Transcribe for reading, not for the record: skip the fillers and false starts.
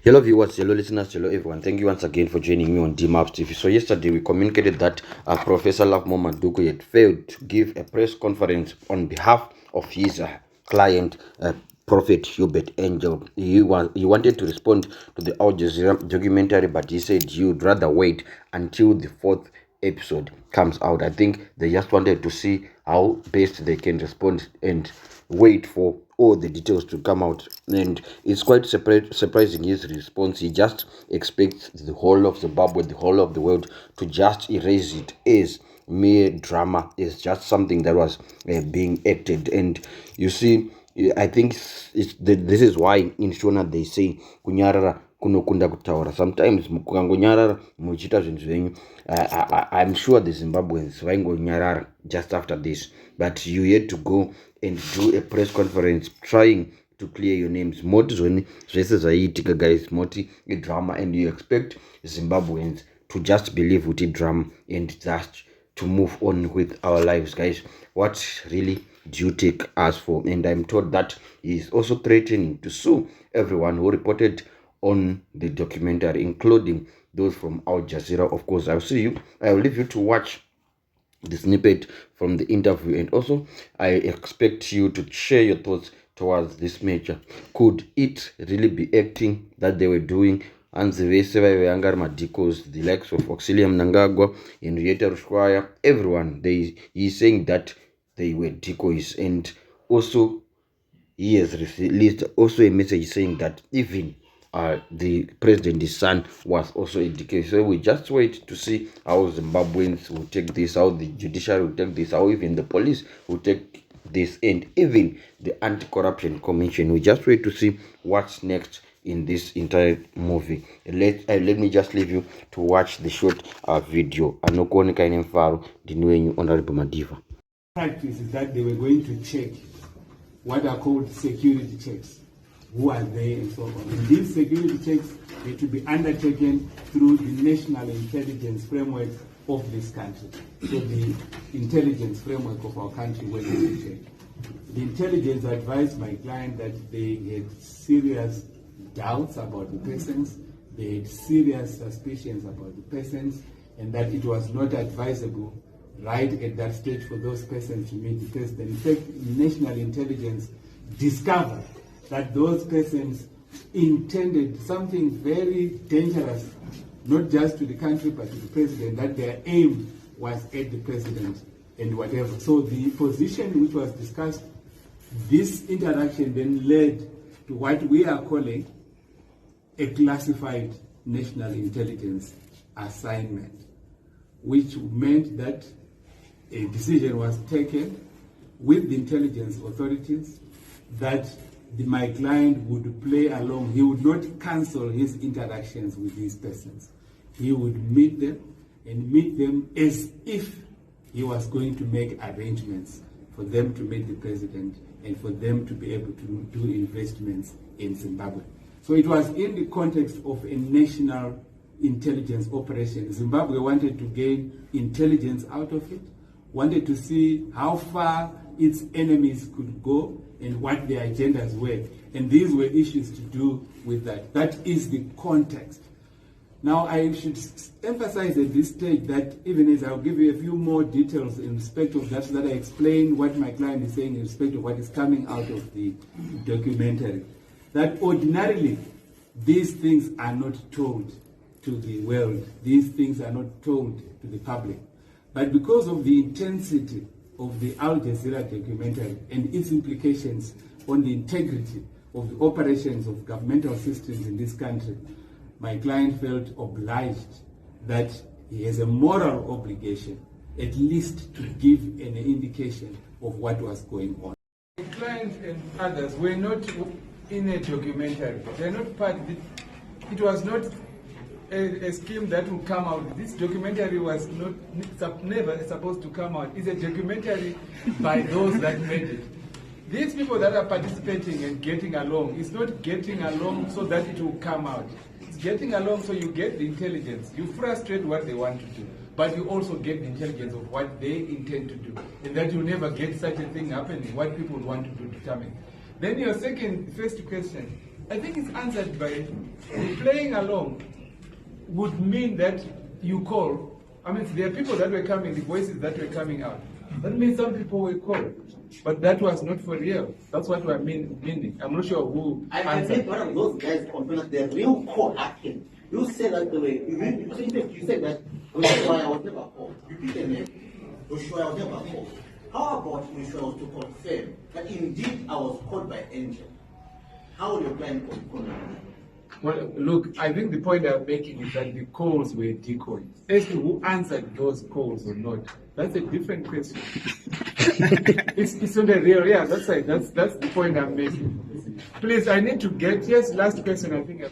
Hello viewers, hello listeners, hello everyone. Thank you once again for joining me on DMAPS TV. So yesterday we communicated that Professor Lovemore Madhuku had failed to give a press conference on behalf of his client, Prophet Hubert Angel. He wanted to respond to the Al Jazeera documentary, but he said he would rather wait until the fourth episode comes out. I think they just wanted to see how best they can respond and wait for all the details to come out, and it's quite surprising his response. He just expects the whole of Zimbabwe, the whole of the world, to just erase it as mere drama, is just something that was being acted. And you see, I think this is why in Shona they say kunyarara kunokunda kutaura. Sometimes mukangonyarara muchita zvinhu zvenyu, I'm sure the Zimbabweans vaingonyarara just after this, but you had to go and do a press conference trying to clear your names. Moti zvoni zvese zvaiitika guys, moti drama, and you expect Zimbabweans to just believe with it drama and just to move on with our lives. Guys, what really do you take us for? And I'm told that he is also threatening to sue everyone who reported on the documentary, including those from Al Jazeera. Of course, I'll leave you to watch the snippet from the interview, and also I expect you to share your thoughts towards this measure. Could it really be acting that they were doing? And the vese vaive madicos, the likes of Auxilia Mnangagwa, Henrietta Rushwaya, everyone, he's saying that they were decoys. And also he has released also a message saying that even the president's son was also a decay. So we just wait to see how Zimbabweans will take this, how the judiciary will take this, how even the police will take this, and even the Anti-Corruption Commission. We just wait to see what's next in this entire movie. Let me just leave you to watch the short video. Anokuoneka ine mfaro ndiniwenyu Honorable Madiva. Practice is that they were going to check what are called security checks. Who are they and so on. And these security checks need to be undertaken through the national intelligence framework of this country. So the intelligence framework of our country where they check. The intelligence advised my client that they had serious doubts about the persons, they had serious suspicions about the persons, and that it was not advisable right at that stage for those persons to meet the president. In fact, national intelligence discovered that those persons intended something very dangerous, not just to the country but to the president, that their aim was at the president and whatever. So the position which was discussed, this interaction then led to what we are calling a classified national intelligence assignment, which meant that a decision was taken with the intelligence authorities that my client would play along. He would not cancel his interactions with these persons. He would meet them and meet them as if he was going to make arrangements for them to meet the president and for them to be able to do investments in Zimbabwe. So it was in the context of a national intelligence operation. Zimbabwe wanted to gain intelligence out of it, wanted to see how far its enemies could go and what their agendas were. And these were issues to do with that. That is the context. Now, I should emphasize at this stage that even as I'll give you a few more details in respect of that, so that I explain what my client is saying in respect of what is coming out of the documentary, that ordinarily these things are not told to the world. These things are not told to the public. But because of the intensity of the Al Jazeera documentary and its implications on the integrity of the operations of governmental systems in this country, my client felt obliged that he has a moral obligation at least to give an indication of what was going on. The client and others were not in a documentary. They're not part of it. It was not a scheme that will come out. This documentary was never supposed to come out. It's a documentary by those that made it. These people that are participating and getting along, it's not getting along so that it will come out. It's getting along so you get the intelligence. You frustrate what they want to do, but you also get the intelligence of what they intend to do, and that you never get such a thing happening, what people want to do determine. Then your first question, I think it's answered by playing along would mean that you call. I mean, there are people that were coming, the voices that were coming out. That means some people were called. But that was not for real. That's what we're meaning. I'm not sure who I answered. think one of those guys confirmed that the real call happened. You said that the way, you said that Joshua was never called. You picked the name, Joshua was never called. How about Joshua was to confirm that indeed I was called by angel? How will your client confirm? Well, look, I think the point I'm making is that the calls were decoys. As to who answered those calls or not, that's a different question. it's not a real, yeah, that's the point I'm making. Please, I need to get, yes, last question, I think.